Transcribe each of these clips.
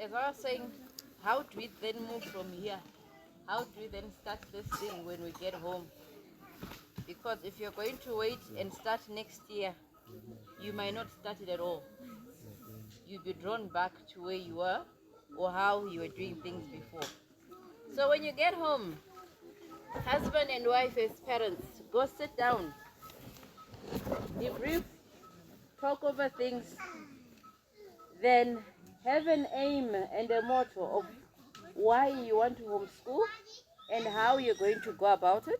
as I was saying, how do we then move from here? How do we then start this thing when we get home? Because if you're going to wait and start next year, you might not start it at all. You'll be drawn back to where you were or how you were doing things before. So when you get home, husband and wife as parents, go sit down, debrief, talk over things, then have an aim and a motto of why you want to homeschool and how you're going to go about it.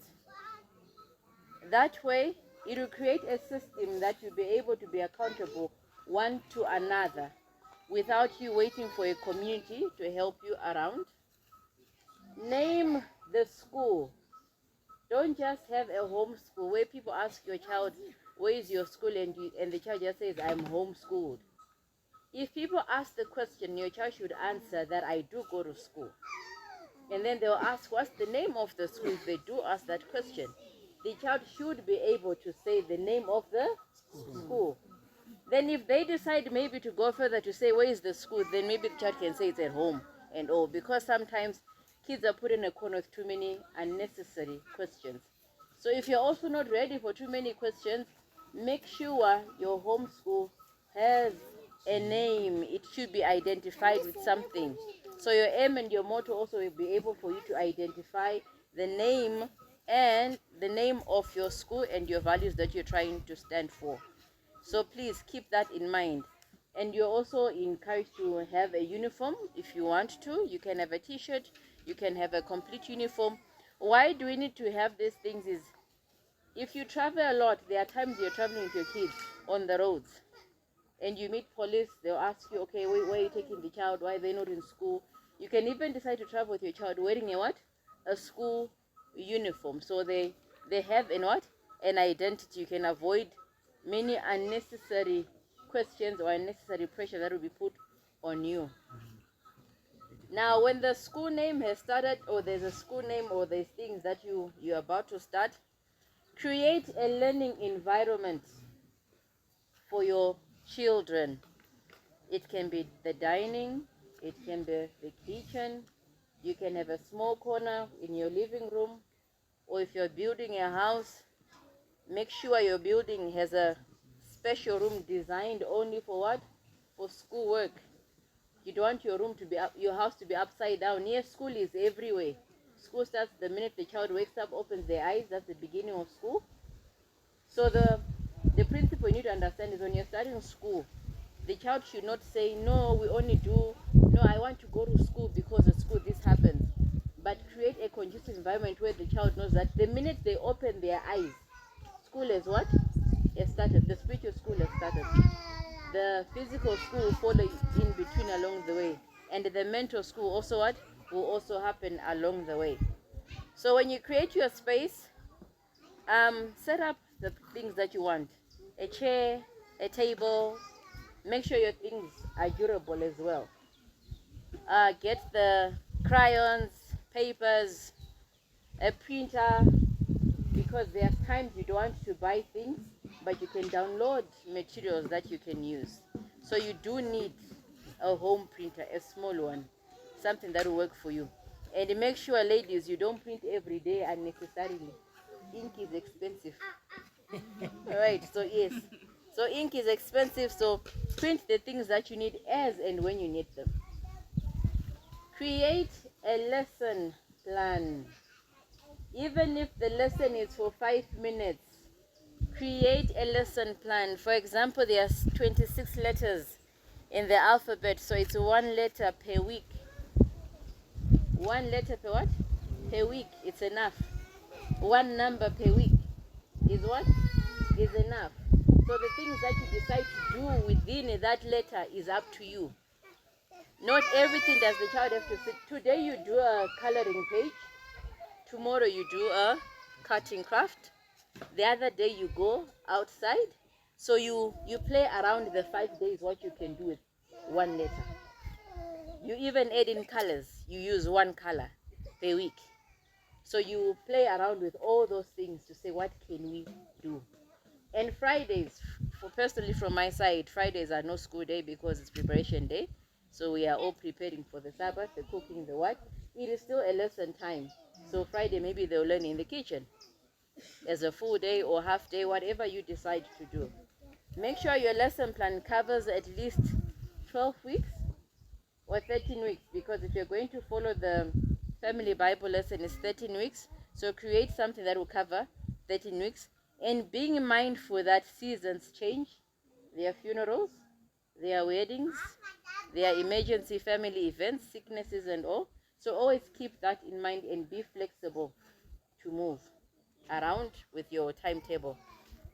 That way, it will create a system that you'll be able to be accountable one to another without you waiting for a community to help you around. Name the school. Don't just have a homeschool where people ask your child, where is your school? And the child just says, I'm homeschooled. If people ask the question, your child should answer that I do go to school. And then they'll ask, what's the name of the school? If they do ask that question, the child should be able to say the name of the school. Then if they decide maybe to go further to say, where is the school? Then maybe the child can say it's at home and all. Because sometimes kids are put in a corner with too many unnecessary questions. So if you're also not ready for too many questions, make sure your homeschool has a name. It should be identified with something. So your aim and your motto also will be able for you to identify the name and the name of your school and your values that you're trying to stand for. So please keep that in mind. And you're also encouraged to have a uniform if you want to. You can have a t-shirt, you can have a complete uniform. Why do we need to have these things is, if you travel a lot, there are times you're traveling with your kids on the roads and you meet police, they'll ask you, okay, where are you taking the child? Why are they not in school? You can even decide to travel with your child wearing a what? A school uniform. So they have an identity. You can avoid many unnecessary questions or unnecessary pressure that will be put on you. Now, when the school name has started, or there's a school name, or there's things that you're about to start, create a learning environment for your children. It can be the dining, it can be the kitchen, you can have a small corner in your living room, or if you're building a house, make sure your building has a special room designed only for what? For schoolwork. You don't want your house to be upside down. Yes, school is everywhere. School starts the minute the child wakes up, opens their eyes. That's the beginning of school. So the principle you need to understand is, when you're starting school, the child should not say, no, I want to go to school because at school this happens. But create a conducive environment where the child knows that the minute they open their eyes, school has what? Has started. The spiritual school has started. The physical school will follow in between along the way. And the mental school also what? Will also happen along the way. So when you create your space, set up the things that you want. A chair, a table. Make sure your things are durable as well. Get the crayons, papers, a printer, because there are times you don't want to buy things, but you can download materials that you can use. So you do need a home printer, a small one, something that will work for you. And make sure, ladies, you don't print every day unnecessarily. Ink is expensive. Alright, so yes. So ink is expensive, so print the things that you need as and when you need them. Create a lesson plan. Even if the lesson is for 5 minutes, create a lesson plan. For example, there are 26 letters in the alphabet, so it's 1 letter per week. 1 letter per what? Per week. It's enough. 1 number per week is what? Is enough. So the things that you decide to do within that letter is up to you. Not everything does the child have to sit. Today you do a coloring page. Tomorrow you do a cutting craft. The other day you go outside. So you play around the 5 days what you can do with 1 letter. You even add in colors. You use 1 color per week. So you play around with all those things to say, what can we do? And Fridays, personally from my side, Fridays are no school day because it's preparation day. So we are all preparing for the Sabbath, the cooking, the what. It is still a lesson time. So Friday, maybe they'll learn in the kitchen as a full day or half day, whatever you decide to do. Make sure your lesson plan covers at least 12 weeks or 13 weeks, because if you're going to follow the family Bible lesson, it's 13 weeks. So create something that will cover 13 weeks. And being mindful that seasons change. There are funerals, there are weddings, there are emergency family events, sicknesses and all. So always keep that in mind and be flexible to move around with your timetable.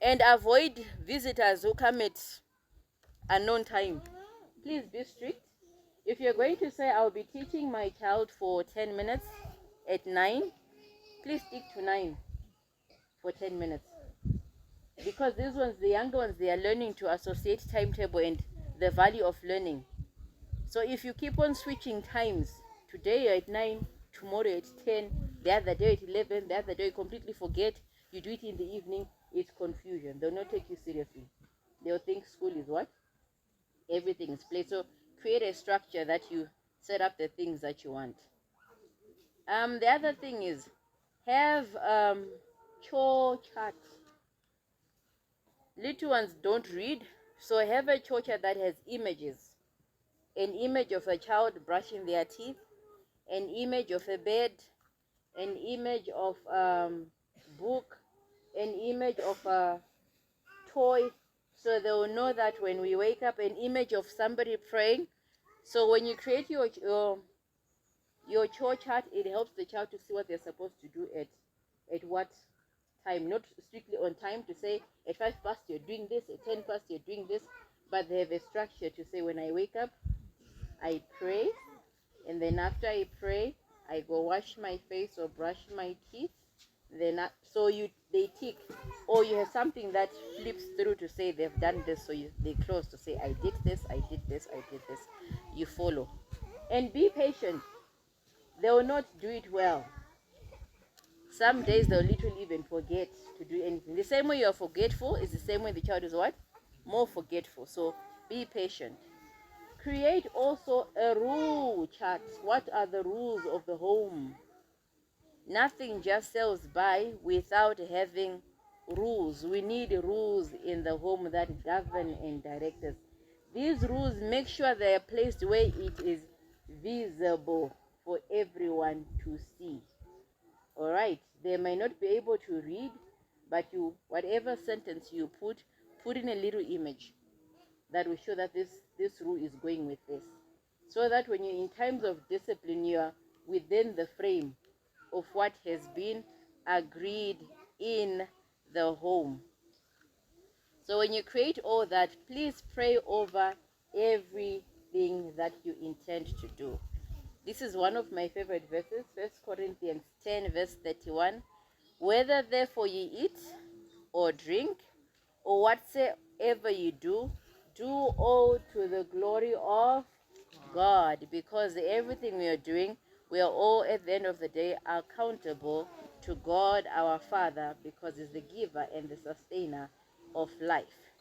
And avoid visitors who come at unknown time. Please be strict. If you're going to say, I'll be teaching my child for 10 minutes at 9, please stick to 9 for 10 minutes. Because these ones, the younger ones, they are learning to associate timetable and the value of learning. So if you keep on switching times, today you're at 9, tomorrow at 10, the other day at 11, the other day you completely forget, you do it in the evening, it's confusion. They'll not take you seriously. They'll think school is what? Everything is play. So create a structure that you set up the things that you want. The other thing is have chore chart. Little ones don't read, so have a chore chart that has images. An image of a child brushing their teeth, an image of a bed, an image of book, an image of a toy, so they will know that when we wake up, an image of somebody praying. So when you create your chore chart, it helps the child to see what they're supposed to do at what time, not strictly on time to say at 5 past you're doing this, at 10 past you're doing this, but they have a structure to say when I wake up, I pray, and then after I pray, I go wash my face or brush my teeth. Then they tick, or you have something that flips through to say they've done this, so they close to say I did this, I did this, I did this. You follow, and be patient. They will not do it well. Some days they'll literally even forget to do anything. The same way you are forgetful is the same way the child is what? More forgetful. So be patient. Create also a rule chart. What are the rules of the home? Nothing just sails by without having rules. We need rules in the home that govern and direct us. These rules, make sure they are placed where it is visible for everyone to see. All right, they may not be able to read, but whatever sentence you put in a little image that will show that this rule is going with this, so that when you're in times of discipline, you are within the frame of what has been agreed in the home. So when you create all that, please pray over everything that you intend to do. This is one of my favorite verses, 1 Corinthians 10 verse 31. Whether therefore ye eat or drink or whatsoever you do, do all to the glory of God, because everything we are doing, we are all at the end of the day accountable to God our Father, because He's the giver and the sustainer of life.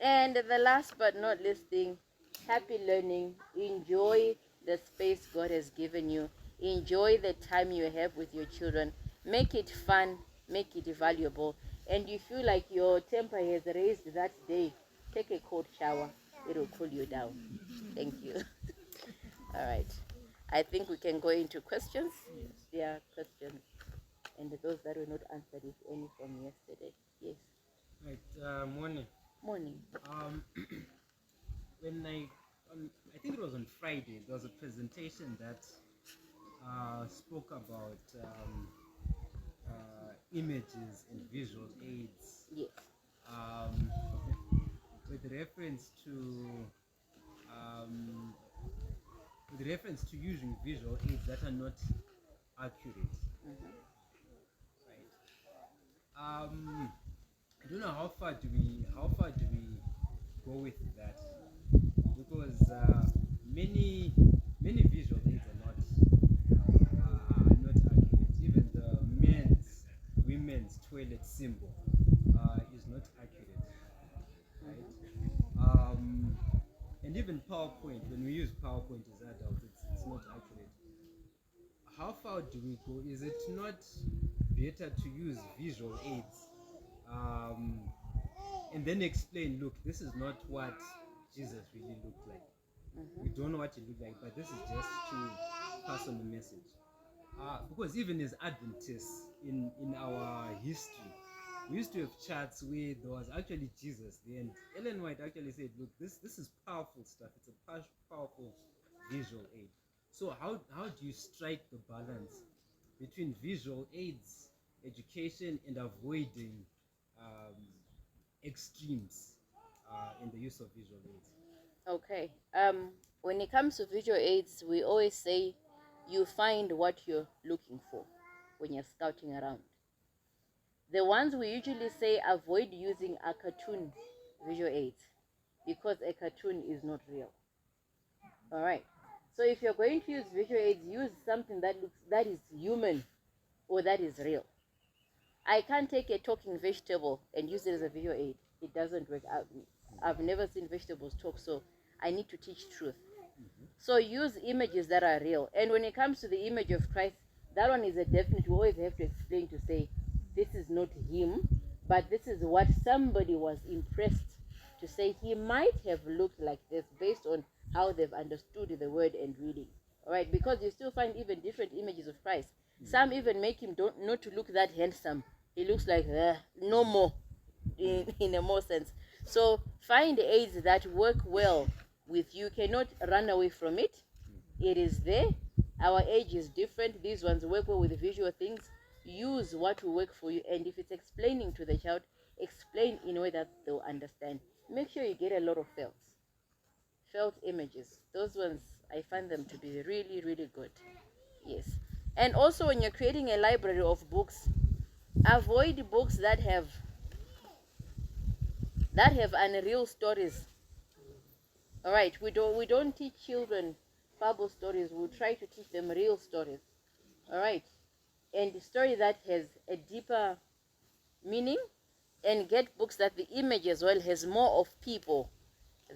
And the last but not least thing, happy learning. Enjoy the space God has given you. Enjoy the time you have with your children. Make it fun, make it valuable. And you feel like your temper has raised that day, take a cold shower. It will cool you down. Thank you. All right. I think we can go into questions. Yes. There are questions. And those that were not answered, if any from yesterday. Yes. Right. Morning. Morning. When I think it was on Friday, there was a presentation that spoke about images and visual aids. Yes. With reference to using visual aids that are not accurate. Mm-hmm. Right. I don't know how far do we go with that, because many visual aids are not accurate. Even the women's toilet symbol is not accurate, right? And and even PowerPoint, when we use PowerPoint as adults, it's not accurate. How far do we go? Is it not better to use visual aids and then explain, look, this is not what Jesus really looked like. We don't know what he looked like, but this is just to pass on the message. Because even as Adventists in our history, we used to have charts where there was actually Jesus there, and Ellen White actually said, look, this is powerful stuff. It's a powerful visual aid. So how do you strike the balance between visual aids, education, and avoiding extremes in the use of visual aids? Okay. When it comes to visual aids, we always say you find what you're looking for when you're scouting around. The ones we usually say avoid using are cartoon visual aids, because a cartoon is not real. All right. So if you're going to use visual aids, use something that is human or that is real. I can't take a talking vegetable and use it as a visual aid. It doesn't work. I've never seen vegetables talk, so I need to teach truth. So use images that are real. And when it comes to the image of Christ, that one is a definite. We always have to explain to say, this is not him, but this is what somebody was impressed to say he might have looked like this based on how they've understood the word and reading. All right, because you still find even different images of Christ. Some even make him not to look that handsome. He looks like no more, in a more sense. So find aids that work well with you. Cannot run away from it. It is there. Our age is different. These ones work well with visual things. Use what will work for you, and if it's explaining to the child, explain in a way that they'll understand. Make sure you get a lot of felt images. Those ones, I find them to be really, really good. Yes. And also, when you're creating a library of books, avoid books that have unreal stories. All right, we don't teach children fable stories. We try to teach them real stories. All right, and the story that has a deeper meaning, and get books that the image as well has more of people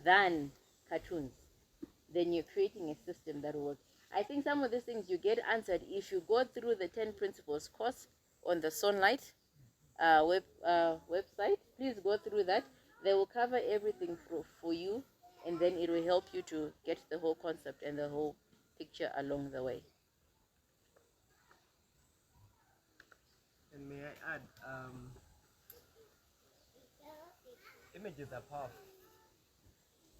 than cartoons. Then you're creating a system that works. I think some of these things you get answered if you go through the 10 Principles course on the Sunlight website. Please go through that. They will cover everything for you, and then it will help you to get the whole concept and the whole picture along the way. And may I add, images are powerful,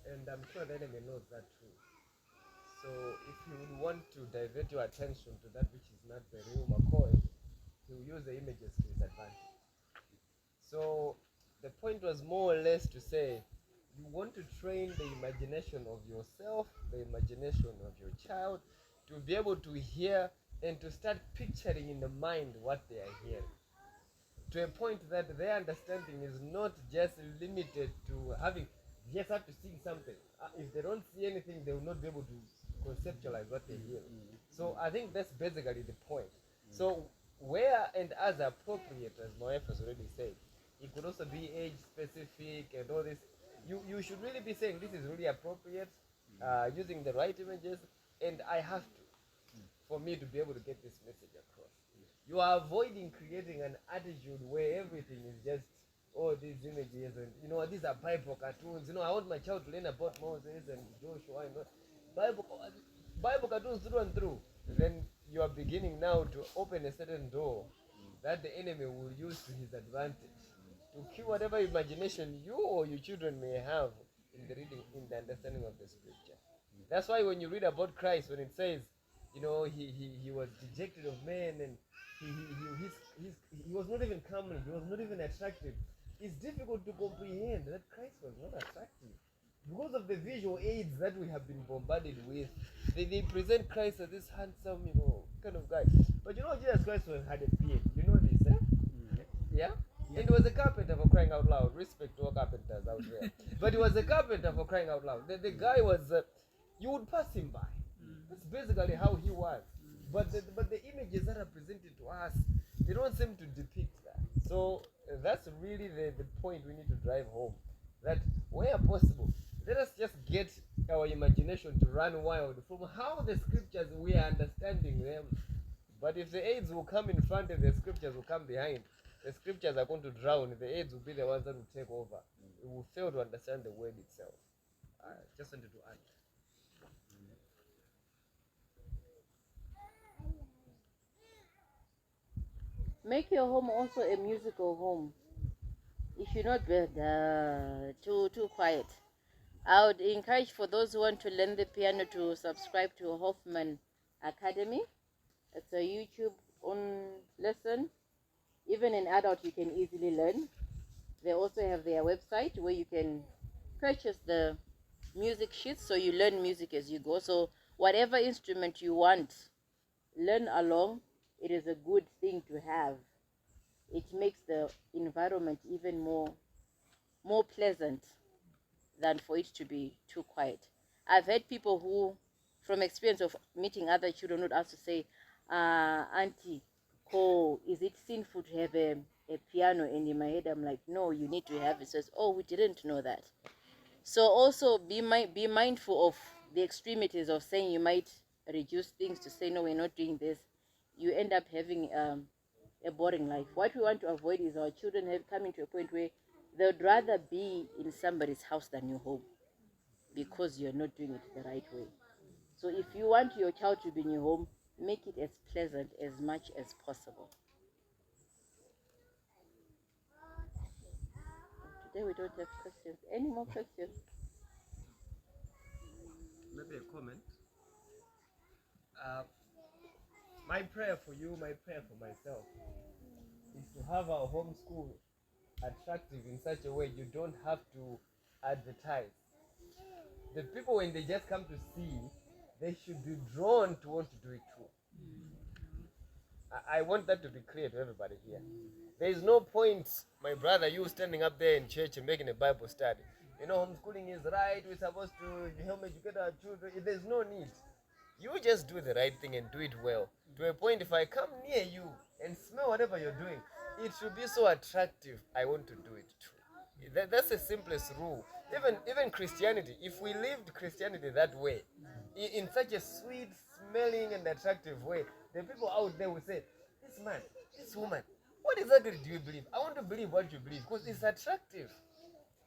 and I'm sure the enemy knows that too. So if you would want to divert your attention to that which is not the real McCoy, he will use the images to his advantage. So the point was more or less to say, you want to train the imagination of yourself, the imagination of your child, to be able to hear and to start picturing in the mind what they are hearing, to a point that their understanding is not just limited to having, just have to see something. If they don't see anything, they will not be able to conceptualize what they hear. So I think that's basically the point. So where and as appropriate, as my wife has already said, it could also be age specific and all this. You should really be saying this is really appropriate, using the right images, and I have to, for me to be able to get this message across. You are avoiding creating an attitude where everything is just, oh, these images, and these are Bible cartoons. I want my child to learn about Moses and Joshua and Bible cartoons through and through. Then you are beginning now to open a certain door that the enemy will use to his advantage to kill whatever imagination you or your children may have in the reading, in the understanding of the scripture. That's why when you read about Christ, when it says, he was dejected of men, and he was not even comely, he was not even attractive. It's difficult to comprehend that Christ was not attractive because of the visual aids that we have been bombarded with. They present Christ as this handsome, kind of guy. But Jesus Christ had a beard. You know this, eh? Yeah? And he was a carpenter, for crying out loud. Respect to all carpenters out there. But he was a carpenter, for crying out loud. The guy was, you would pass him by. That's basically how he was. But the images that are presented to us, they don't seem to depict that. So that's really the point we need to drive home. That where possible, let us just get our imagination to run wild from how the scriptures we are understanding them. But if the aids will come in front and the scriptures will come behind, the scriptures are going to drown. The aids will be the ones that will take over. We will fail to understand the word itself. I just wanted to add. Make your home also a musical home. It should not be too quiet. I would encourage for those who want to learn the piano to subscribe to Hoffman Academy. It's a YouTube on lesson. Even an adult you can easily learn. They also have their website where you can purchase the music sheets so you learn music as you go. So whatever instrument you want, learn along. It is a good thing to have. It makes the environment even more pleasant than for it to be too quiet. I've had people who, from experience of meeting other children, would ask to say, Auntie, is it sinful to have a piano? And in my head, I'm like, no, you need to have it. Says, oh, we didn't know that. So also be mindful of the extremities of saying you might reduce things to say, no, we're not doing this. You end up having a boring life. What we want to avoid is our children coming to a point where they'd rather be in somebody's house than your home because you're not doing it the right way. So if you want your child to be in your home, make it as pleasant as much as possible. Today we don't have questions. Any more questions? Maybe a comment. My prayer for you, my prayer for myself, is to have our homeschool attractive in such a way you don't have to advertise. The people, when they just come to see, they should be drawn to want to do it too. I want that to be clear to everybody here. There is no point, my brother, you standing up there in church and making a Bible study. You know, homeschooling is right. We're supposed to help educate our children. There's no need. You just do the right thing and do it well. To a point, if I come near you and smell whatever you're doing, it should be so attractive. I want to do it too. That's the simplest rule. Even Christianity, if we lived Christianity that way, in such a sweet, smelling, and attractive way, the people out there will say, this man, this woman, what exactly do you believe? I want to believe what you believe because it's attractive.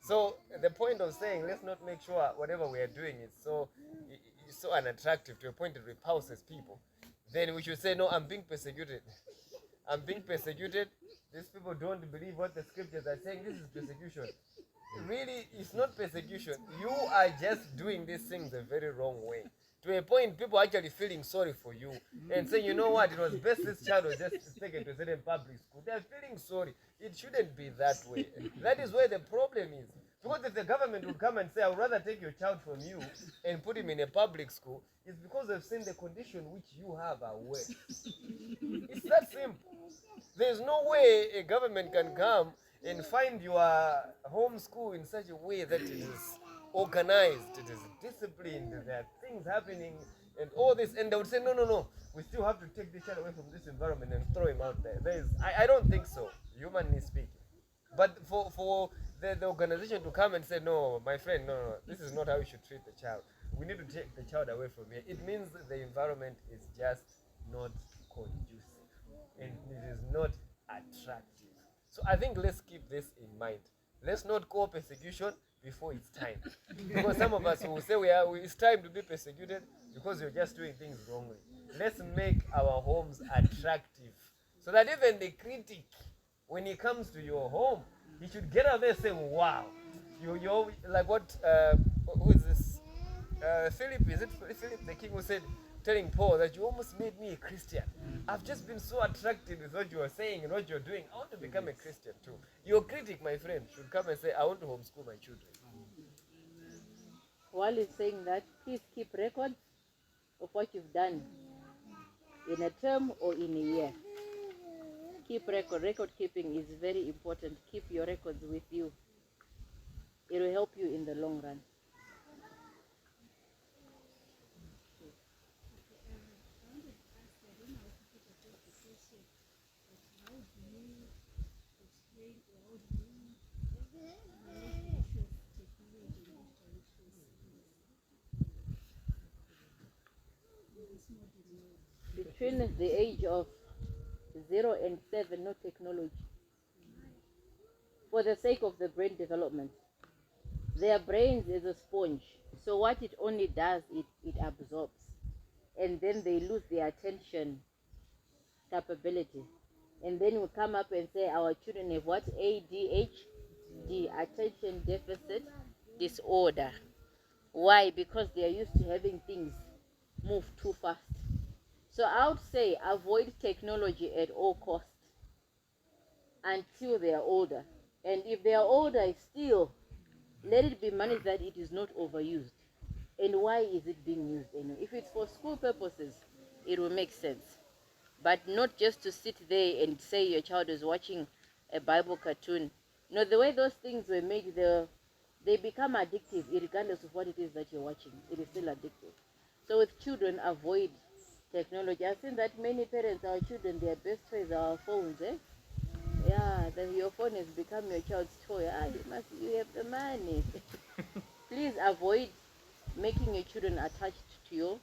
So the point of saying, let's not make sure whatever we are doing is so unattractive to a point it repulses people. Then we should say, no, I'm being persecuted. I'm being persecuted. These people don't believe what the scriptures are saying. This is persecution. Really, it's not persecution. You are just doing these things the very wrong way. To a point, people are actually feeling sorry for you and saying, you know what, it was best this child was just taken to a certain public school. They're feeling sorry. It shouldn't be that way. That is where the problem is. Because if the government would come and say, I would rather take your child from you and put him in a public school, it's because they've seen the condition which you have are worse. It's that simple. There's no way a government can come and find your homeschool in such a way that it is organized, it is disciplined, there are things happening and all this, and they would say, no, we still have to take this child away from this environment and throw him out there. I don't think so, humanly speaking. But for the organization to come and say, no, my friend, no, this is not how you should treat the child. We need to take the child away from here. It means that the environment is just not conducive and it is not attractive. So I think let's keep this in mind. Let's not call persecution before it's time. Because some of us will say it's time to be persecuted because you're just doing things wrongly. Let's make our homes attractive so that even the critic, when he comes to your home, he should get out there saying, wow, you're like what, who is this? Philip, is it Philip the king who said, telling Paul that you almost made me a Christian. I've just been so attracted with what you are saying and what you're doing. I want to become a Christian too. Your critic, my friend, should come and say, I want to homeschool my children. While he's saying that, please keep records of what you've done in a term or in a year. Keep record. Record keeping is very important. Keep your records with you. It will help you in the long run. Between the age of 0 and 7, no technology. For the sake of the brain development. Their brains is a sponge. So what it only does, it absorbs. And then they lose their attention capability. And then we come up and say our children have what? ADHD, attention deficit disorder. Why? Because they are used to having things move too fast. So I would say avoid technology at all costs until they are older. And if they are older, still let it be managed that it is not overused. And why is it being used anyway? If it's for school purposes, it will make sense. But not just to sit there and say your child is watching a Bible cartoon. No, the way those things were made, they become addictive regardless of what it is that you're watching. It is still addictive. So with children, avoid technology. I've seen that many parents, our children, their best toys are our phones, eh? Yeah, then your phone has become your child's toy. You have the money. Please avoid making your children attached to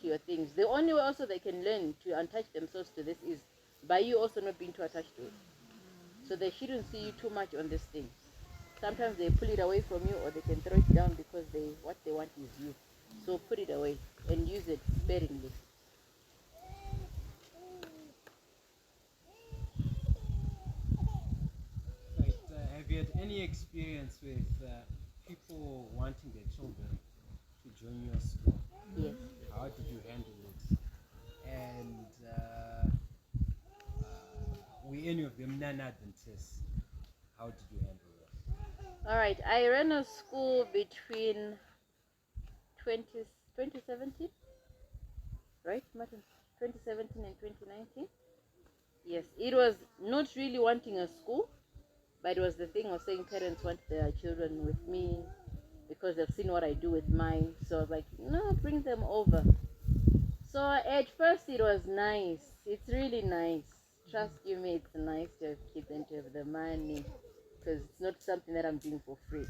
your things. The only way also they can learn to attach themselves to this is by you also not being too attached to it. So they shouldn't see you too much on this thing. Sometimes they pull it away from you, or they can throw it down because what they want is you. So put it away and use it sparingly. Right. Have you had any experience with people wanting their children to join your school? Yes. How did you handle it? And were any of them non-Adventists? How did you handle that? All right. I ran a school between 2017, right, Martin? 2017 and 2019. Yes, it was not really wanting a school, but it was the thing of saying parents want their children with me because they've seen what I do with mine. So I was like, no, bring them over. So at first it was nice. It's really nice. Trust you me, it's nice to have kids and to have the money because it's not something that I'm doing for free.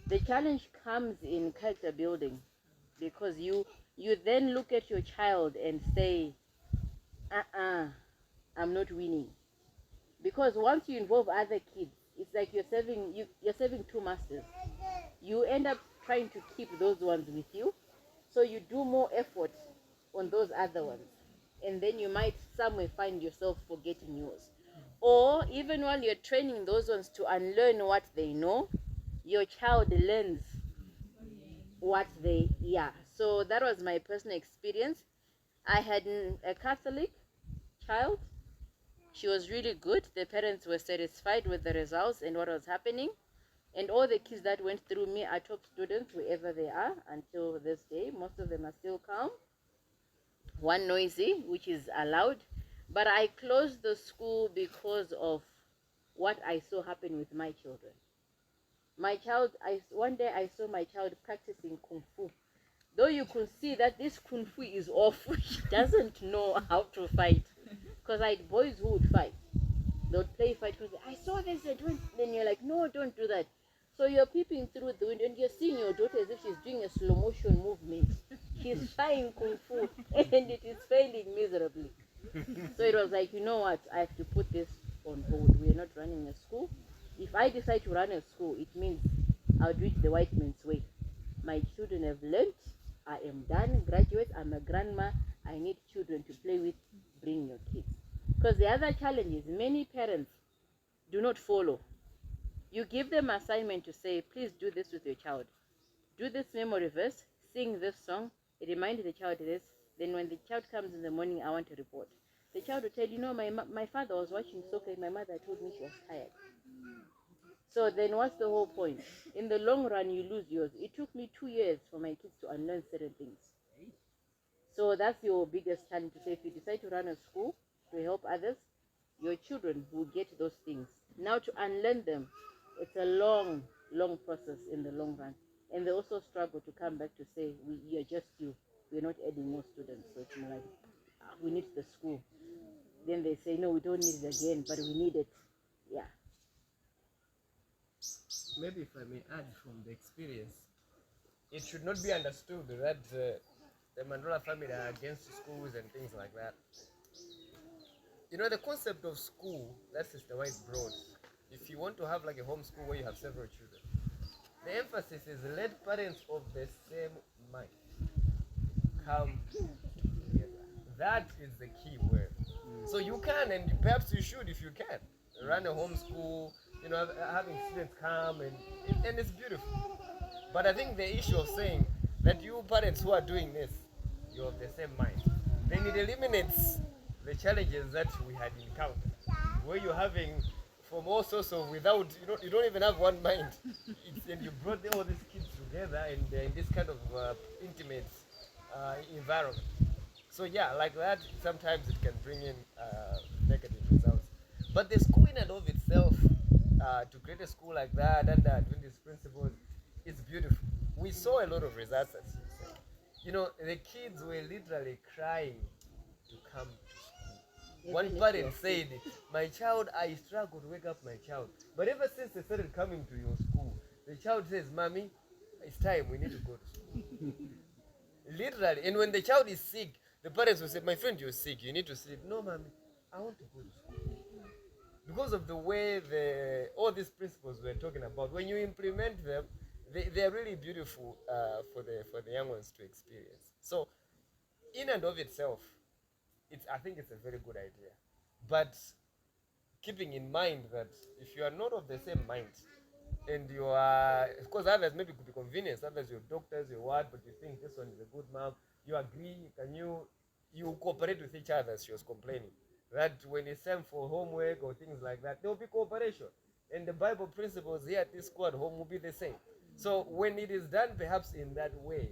The challenge comes in character building because you then look at your child and say, I'm not winning. Because once you involve other kids, it's like you're serving two masters. You end up trying to keep those ones with you, so you do more effort on those other ones, and then you might somewhere find yourself forgetting yours. Or even while you're training those ones to unlearn what they know, your child learns what they So that was my personal experience. I had a Catholic child. She was really good. The parents were satisfied with the results and what was happening. And all the kids that went through me are top students wherever they are until this day. Most of them are still calm. One noisy, which is allowed. But I closed the school because of what I saw happen with my children. My child, one day I saw my child practicing Kung Fu. Though you could see that this Kung Fu is off, she doesn't know how to fight. Because I had boys who would fight. They would play fight. I saw this, then you're like, no, don't do that. So you're peeping through the window and you're seeing your daughter as if she's doing a slow motion movement. She's trying Kung Fu and it is failing miserably. So it was like, you know what, I have to put this on hold. We're not running a school. If I decide to run a school, it means I'll do it the white man's way. My children have learned. I am done, graduate. I'm a grandma. I need children to play with. Bring your kids. Because the other challenge is many parents do not follow. You give them assignment to say, please do this with your child. Do this memory verse, sing this song, remind the child this. Then when the child comes in the morning, I want to report. The child will tell you, know, my father was watching soccer and my mother told me she was tired. So then what's the whole point? In the long run, you lose yours. It took me 2 years for my kids to unlearn certain things. So that's your biggest challenge to say, if you decide to run a school to help others, your children will get those things. Now to unlearn them, it's a long, long process in the long run. And they also struggle to come back to say, we are just you. We're not adding more students. So it's more like, we need the school. Then they say, no, we don't need it again, but we need it. Yeah. Maybe if I may add from the experience, it should not be understood that the Mandula family are against schools and things like that. You know, the concept of school, that's Sister White broad. If you want to have like a home school where you have several children, the emphasis is let parents of the same mind come together. That is the key word. So you can, and perhaps you should, if you can, run a home school, you know, having students come, and it's beautiful. But I think the issue of saying that you parents who are doing this, you're of the same mind, then it eliminates the challenges that we had encountered, where you're having from all sorts of without, you don't even have one mind, and you brought all these kids together and they're in this kind of intimate environment. So yeah, like that, sometimes it can bring in negative results. But the school in and of itself, to create a school like that under Adventist principles, it's beautiful. We saw a lot of results, as you said. You know, the kids were literally crying to come to school. One parent said, "My child, I struggle to wake up my child. But ever since they started coming to your school, the child says, Mommy, it's time, we need to go to school." Literally. And when the child is sick, the parents will say, "My friend, you're sick, you need to sleep." "No, Mommy, I want to go to school." Because of the way all these principles we're talking about, when you implement them, they're really beautiful for the young ones to experience. So, in and of itself, I think it's a very good idea. But keeping in mind that if you are not of the same mind, and you are, of course, others maybe could be convenience, others your doctors, your what, but you think this one is a good mom, you agree, you cooperate with each other, as she was complaining. That when it's time for homework or things like that, there will be cooperation. And the Bible principles here at this school at home will be the same. So when it is done perhaps in that way,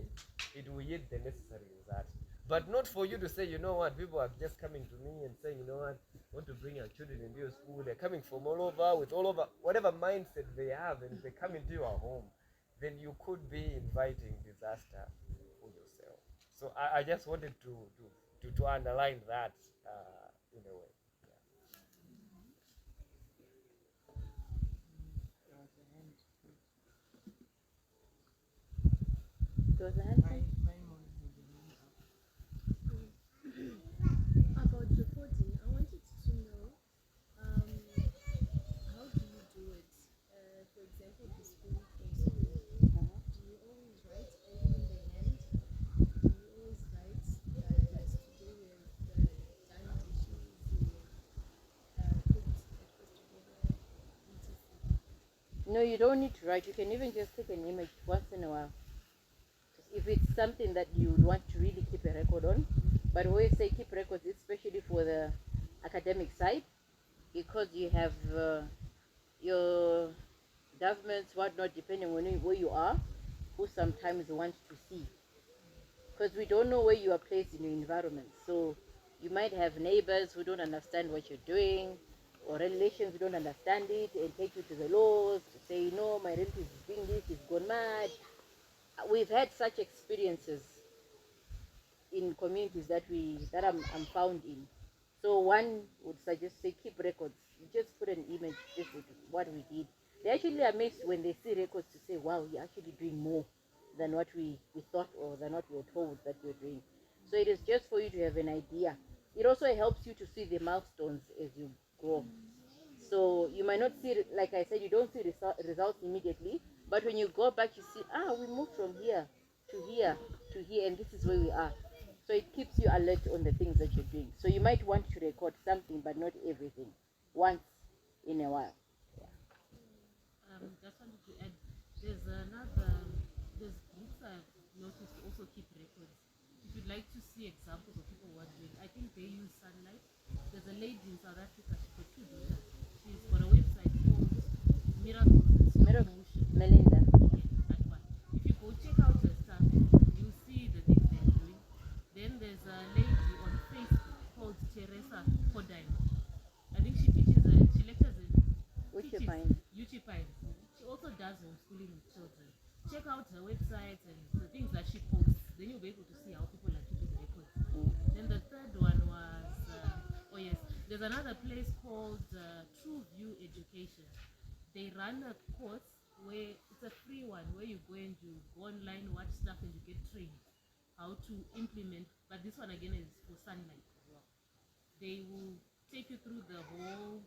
it will yield the necessary result. But not for you to say, you know what, people are just coming to me and saying, you know what, I want to bring your children into your school. They're coming from all over, with all over, whatever mindset they have, and they come into your home, then you could be inviting disaster for yourself. So I just wanted to underline that in a way. Goes ahead. About reporting, I wanted to know how do you do it? For example, the school from school. Do you always write everything in the hand? Do you always write that has to do with the done dishes, cooked breakfast together, etc.? No, you don't need to write. You can even just take an image once in a while. If it's something that you want to really keep a record on. But we always say keep records, especially for the academic side, because you have your governments, whatnot, depending on where you are, who sometimes want to see. Because we don't know where you are placed in your environment. So you might have neighbors who don't understand what you're doing, or relations who don't understand it and take you to the laws to say, no, my relative is doing this, he's gone mad. We've had such experiences in communities that I'm found in. So one would suggest, say, keep records. You just put an image, just with what we did. They're actually amazed when they see records to say, wow, you're actually doing more than what we thought or than what we were told that you're doing. So it is just for you to have an idea. It also helps you to see the milestones as you grow. So you might not see, like I said, you don't see results immediately, but when you go back, you see, we moved from here to here to here, and this is where we are. So it keeps you alert on the things that you're doing. So you might want to record something, but not everything, once in a while. Just wanted to add, there's groups I've noticed also keep records. If you'd like to see examples of people who are doing, I think they use Sunlight. There's a lady in South Africa, she's got 2 daughters. She's got a website called Miracles in Slow Motion. Melinda. Yes, that one. If you go check out her stuff, you'll see the things they're doing. Then there's a lady on Facebook called Teresa Podine. I think she lectures in Uchipine. She also does homeschooling with children. Check out her website and the things that she posts. Then you'll be able to see how people are keeping records. Then the third one was, there's another place called True View Education. They run a course where it's a free one, where you go and you go online, watch stuff, and you get trained how to implement. But this one again is for sunlight as well. They will take you through the whole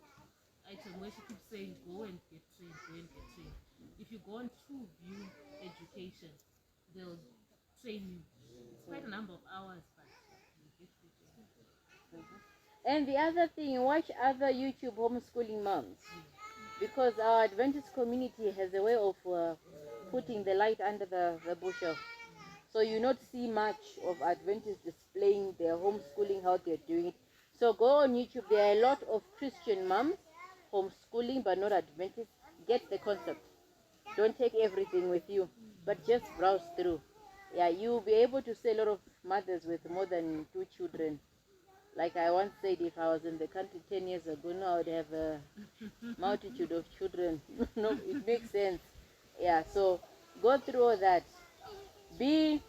item where she keeps saying, go and get trained, go and get trained. If you go on True View Education, they'll train you. It's quite a number of hours, but you get free training. And the other thing, watch other YouTube homeschooling moms, because our Adventist community has a way of putting the light under the bushel. So you not see much of Adventists displaying their homeschooling, how they're doing it. So go on YouTube. There are a lot of Christian moms homeschooling, but not Adventist. Get the concept. Don't take everything with you, but just browse through. Yeah, you'll be able to see a lot of mothers with more than 2 children. Like I once said, if I was in the country 10 years ago, now I would have a multitude of children. No, it makes sense. Yeah, so go through all that. Be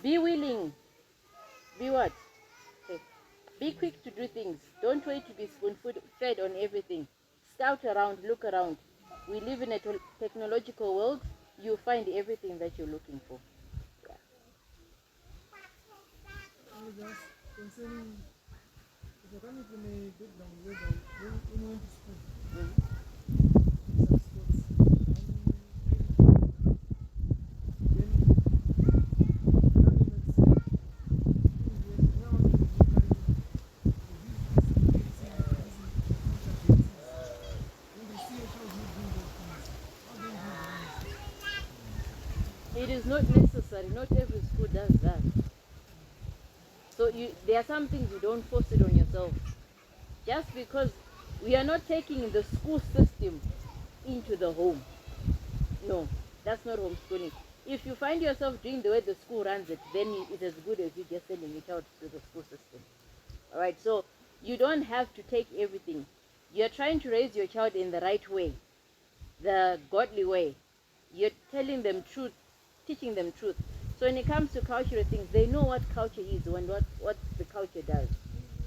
willing. Be what? Okay. Be quick to do things. Don't wait to be spoon-fed on everything. Scout around, look around. We live in a technological world. You find everything that you're looking for. Just concerning, if you're coming from a background where when you went to school, some sports, then it is not necessary. Not every school does that. So there are some things you don't force it on yourself. Just because we are not taking the school system into the home. No, that's not homeschooling. If you find yourself doing the way the school runs it, then it's as good as you just sending it out to the school system. Alright, so you don't have to take everything. You're trying to raise your child in the right way, the godly way. You're telling them truth, teaching them truth. So when it comes to cultural things, they know what culture is and what the culture does.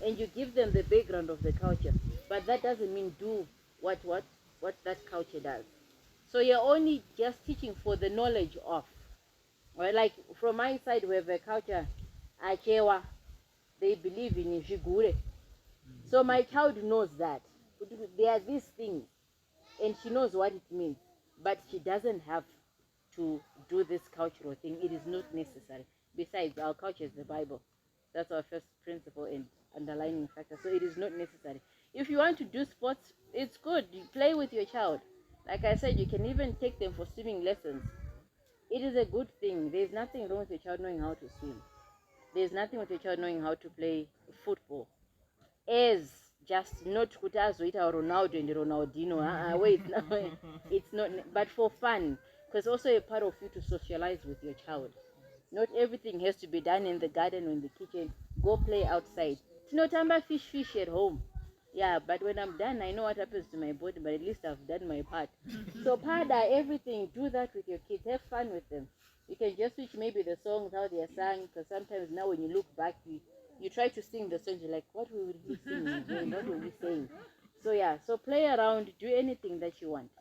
And you give them the background of the culture. But that doesn't mean do what that culture does. So you're only just teaching for the knowledge of. Well, like from my side, we have a culture, Achewa, they believe in Jigure. So my child knows that. There are these things. And she knows what it means. But she doesn't have to do this cultural thing. It is not necessary. Besides, our culture is the Bible. That's our first principle and underlining factor. So it is not necessary. If you want to do sports, it's good. You play with your child. Like I said, you can even take them for swimming lessons. It is a good thing. There's nothing wrong with your child knowing how to swim. There's nothing with your child knowing how to play football. As just not Kutazoita Ronaldo and Ronaldinho. Wait, no, it's not. But for fun, because also a part of you to socialize with your child. Not everything has to be done in the garden or in the kitchen. Go play outside. Tinotamba fish at home. Yeah, but when I'm done, I know what happens to my body, but at least I've done my part. So pada everything, do that with your kids. Have fun with them. You can just switch maybe the songs, how they are sung, because sometimes now when you look back, you try to sing the songs, you're like, what will we sing again? What will we sing? So yeah, so play around, do anything that you want,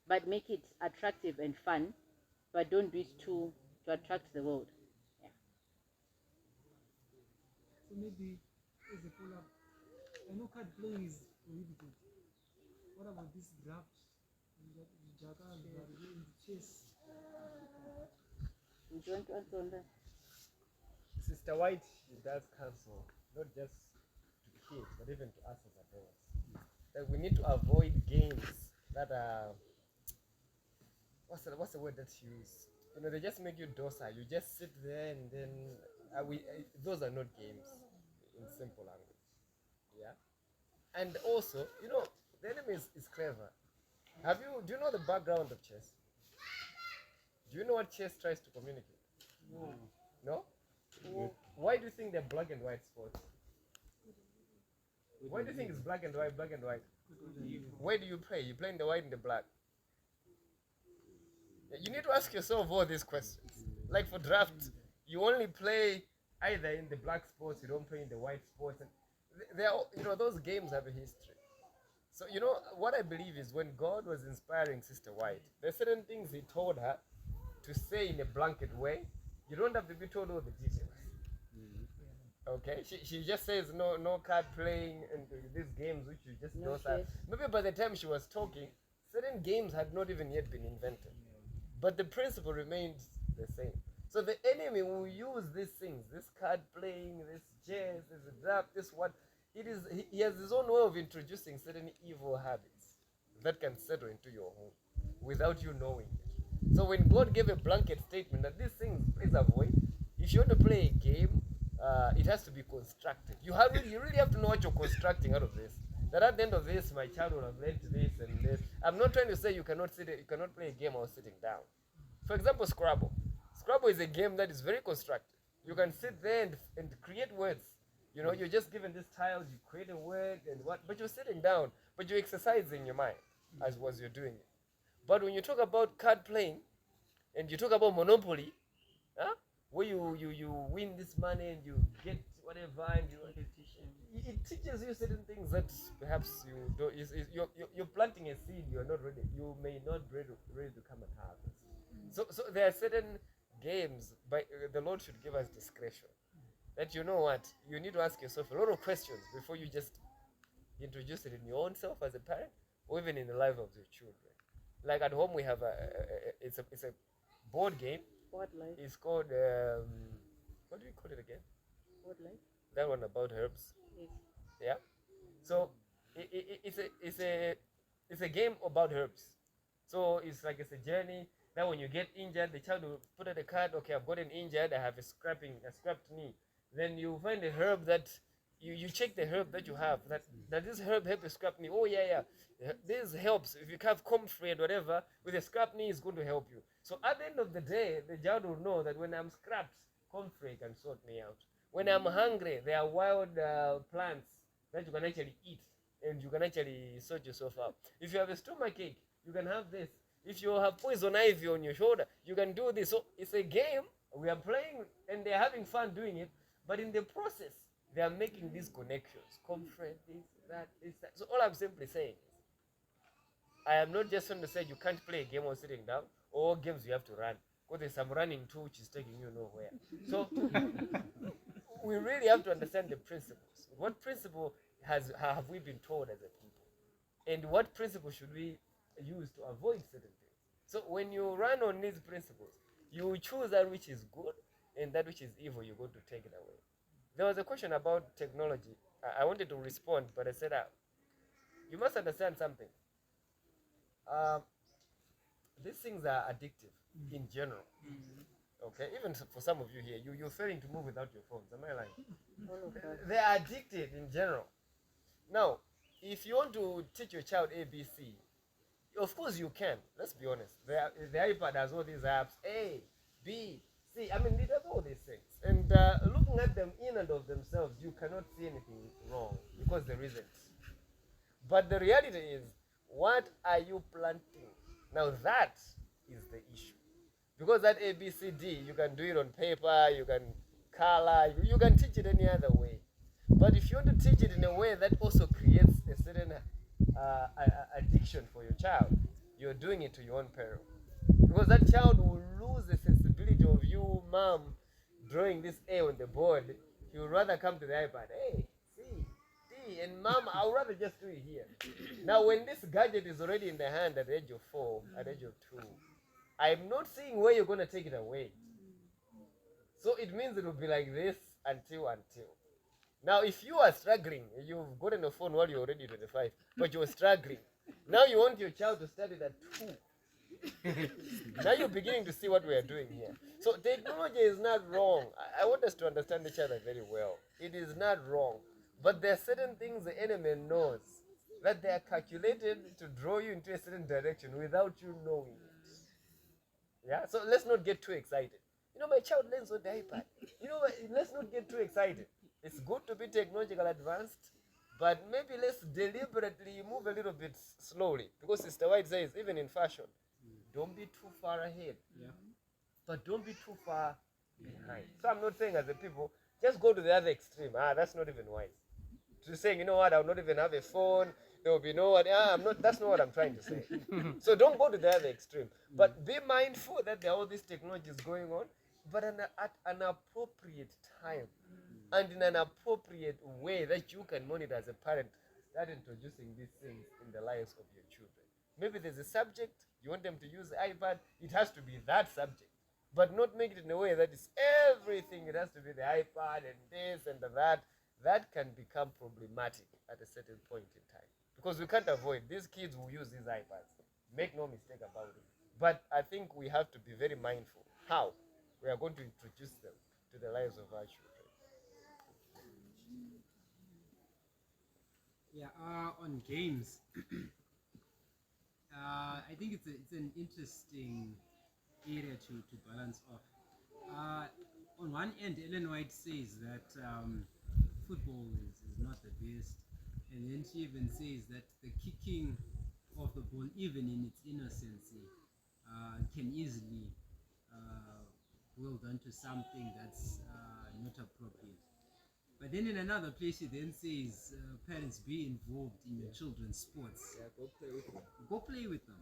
but make it attractive and fun, but don't do it to attract the world. Yeah. so maybe as a follow-up, I know card playing is prohibited. What about this draft? Chess. You don't want to on that? Sister White, she does counsel, not just to kids, but even to us as adults. That we need to avoid games that are, what's the word that you use? You know, they just make you docile. You just sit there and then, those are not games, in simple language. Yeah? And also, you know, the enemy is clever. Do you know the background of chess? Do you know what chess tries to communicate? No? Why do you think they're black and white sports? Why do you think it's black and white, black and white? Where do you play? You play in the white and the black. You need to ask yourself all these questions. Like for draft, you only play either in the black sports, you don't play in the white sports. And those games have a history. So, what I believe is when God was inspiring Sister White, there are certain things he told her to say in a blanket way. You don't have to be told all the details. Okay, she just says no card playing and these games which you just No know that. chess. Maybe by the time she was talking, certain games had not even yet been invented, but the principle remains the same. So the enemy will use these things, this card playing, this chess, this draft, this what. He has his own way of introducing certain evil habits that can settle into your home without you knowing it. So when God gave a blanket statement that these things please avoid, if you want to play a game, it has to be constructive. You really have to know what you're constructing out of this. That at the end of this, my child will have learned this and this. I'm not trying to say you cannot play a game while sitting down. For example, Scrabble. Scrabble is a game that is very constructive. You can sit there and create words. You know, you're just given this tiles, you create a word and what, but you're sitting down, but you're exercising your mind as you're doing it. But when you talk about card playing and you talk about Monopoly, huh? Where you win this money and you get whatever and it teaches you certain things that perhaps you don't. You're planting a seed you may not be ready to come and harvest. So there are certain games, but the Lord should give us discretion. That you know what, you need to ask yourself a lot of questions before you just introduce it in your own self as a parent, or even in the life of your children. Like at home, we have it's a board game. What life? It's called what do we call it again? What life? That one about herbs. Yes. Yeah. So it's a game about herbs. So it's like it's a journey. That when you get injured, the child will put out a card. Okay, I've gotten injured. I have a scrapped knee. Then you find a herb that you check the herb that you have. That this herb helps a scrapped knee. Oh yeah. This helps. If you have comfrey and whatever, with a scrapped knee, it's going to help you. So at the end of the day, the child will know that when I'm scrapped, comfrey can sort me out. When I'm hungry, there are wild plants that you can actually eat and you can actually sort yourself out. If you have a stomachache, you can have this. If you have poison ivy on your shoulder, you can do this. So it's a game. We are playing and they're having fun doing it. But in the process, they are making these connections. Comfort, this, that. So all I'm simply saying is, I am not just trying to say you can't play a game while sitting down, or games you have to run. Because there's some running too which is taking you nowhere. So we really have to understand the principles. What principle have we been told as a people? And what principle should we use to avoid certain things? So when you run on these principles, you choose that which is good, and that which is evil, you're going to take it away. There was a question about technology. I wanted to respond, but I said, you must understand something. These things are addictive in general. Okay, even for some of you here, you're failing to move without your phones. Am I lying? They are addicted in general. Now, if you want to teach your child ABC, of course you can. Let's be honest. The iPad has all these apps, A, B, C. I mean, they have all these things. And looking at them in and of themselves, you cannot see anything wrong because there isn't. But the reality is, what are you planting? Now that is the issue. Because that A, B, C, D, you can do it on paper, you can color, you can teach it any other way. But if you want to teach it in a way that also creates a certain addiction for your child, you're doing it to your own peril. Because that child will lose the sensibility of you, mom, drawing this A on the board. He would rather come to the iPad, A, C, D, and mom, I would rather just do it here. Now, when this gadget is already in the hand at the age of 4, at the age of 2, I'm not seeing where you're going to take it away. So it means it will be like this until. Now, if you are struggling, you've gotten a phone while you're already 25, but you're struggling. Now you want your child to study at 2. Now you're beginning to see what we are doing here. So technology is not wrong. I want us to understand each other very well. It is not wrong. But there are certain things the enemy knows that they are calculated to draw you into a certain direction without you knowing it. Yeah? So let's not get too excited. You know, my child learns on the iPad. You know, let's not get too excited. It's good to be technological advanced, but maybe let's deliberately move a little bit slowly. Because Sister White says, even in fashion, don't be too far ahead. Yeah. But don't be too far behind. So I'm not saying as a people, just go to the other extreme. That's not even wise. To saying, you know what, I'll not even have a phone. There will be no one. That's not what I'm trying to say. So don't go to the other extreme. But be mindful that there are all these technologies going on. but at an appropriate time and in an appropriate way that you can monitor as a parent. Start introducing these things in the lives of your children. Maybe there's a subject you want them to use the iPad, it has to be that subject, but not make it in a way that it's everything. It has to be the iPad and this and that. That can become problematic at a certain point in time because we can't avoid these kids who use these iPads. Make no mistake about it. But I think we have to be very mindful how we are going to introduce them to the lives of our children. Yeah, on games, I think it's an interesting area to balance off. On one end, Ellen White says that football is not the best, and then she even says that the kicking of the ball, even in its innocency, can easily boil down to something that's not appropriate. But then in another place, she then says, parents, be involved in your children's sports. Yeah, go play with them. Go play with them.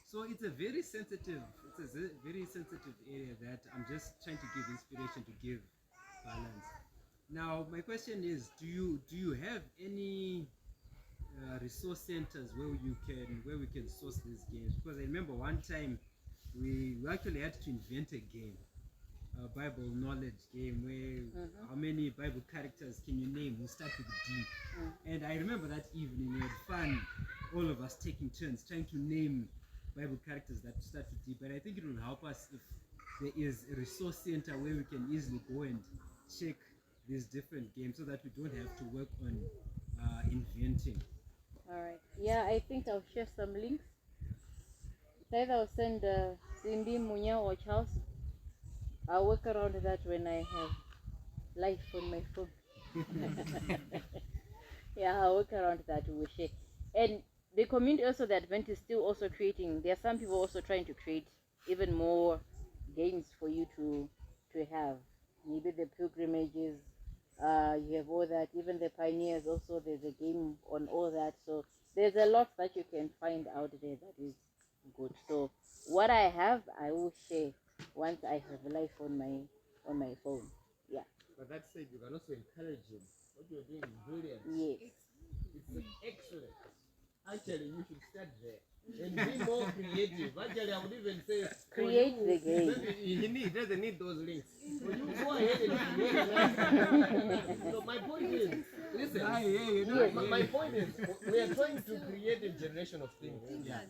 So it's a very sensitive area that I'm just trying to give inspiration to give balance. Now, my question is, do you have any resource centers where we can source these games? Because I remember one time we actually had to invent a game, a Bible knowledge game where how many Bible characters can you name who start with D? And I remember that evening we had fun, all of us taking turns trying to name Bible characters that start with D. But I think it will help us if there is a resource center where we can easily go and check these different games so that we don't have to work on inventing. Alright. Yeah, I think I'll share some links. Either I'll send Cindy, Munya, or Charles. I'll work around that when I have life on my phone. Yeah, I'll work around that. We'll share. And the community also, the Advent is still also creating. There are some people also trying to create even more games for you to have. Maybe the pilgrimages. You have all that. Even the pioneers also. There's a game on all that. So there's a lot that you can find out there that is good. So what I have, I will share once I have life on my phone. Yeah. But that said, you can also encourage him. What you're doing is brilliant. Yes. It's excellent. Actually, you should start there and be more creative. Actually, I would even say Create the game. He doesn't need those links. So you go ahead and create an So my point is, listen. My point is, we are trying to create a generation of things. Yeah.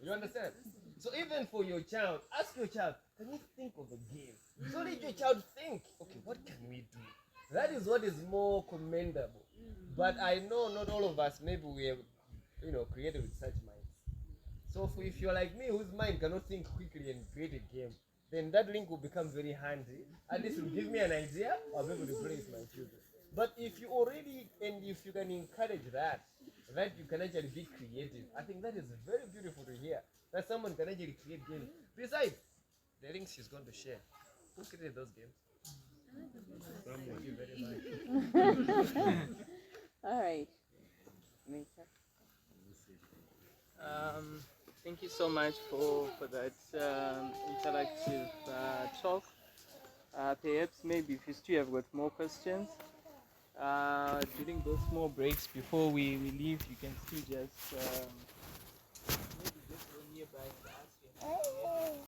You understand? So even for your child, ask your child, can you think of a game? So let your child think, okay, what can we do? That is what is more commendable. But I know not all of us, maybe we are, created with such minds. So if you're like me, whose mind cannot think quickly and create a game, then that link will become very handy. At least it will give me an idea, I'll be able to play with my children. But if you already, and if you can encourage that you can actually be creative, I think that is very beautiful to hear. That someone can actually create games. Besides, the links she's going to share. Who created those games? Thank you very much. All right. Thank you so much for that interactive talk. Perhaps maybe if you still have got more questions during those small breaks before we leave, you can still just maybe just go nearby and ask.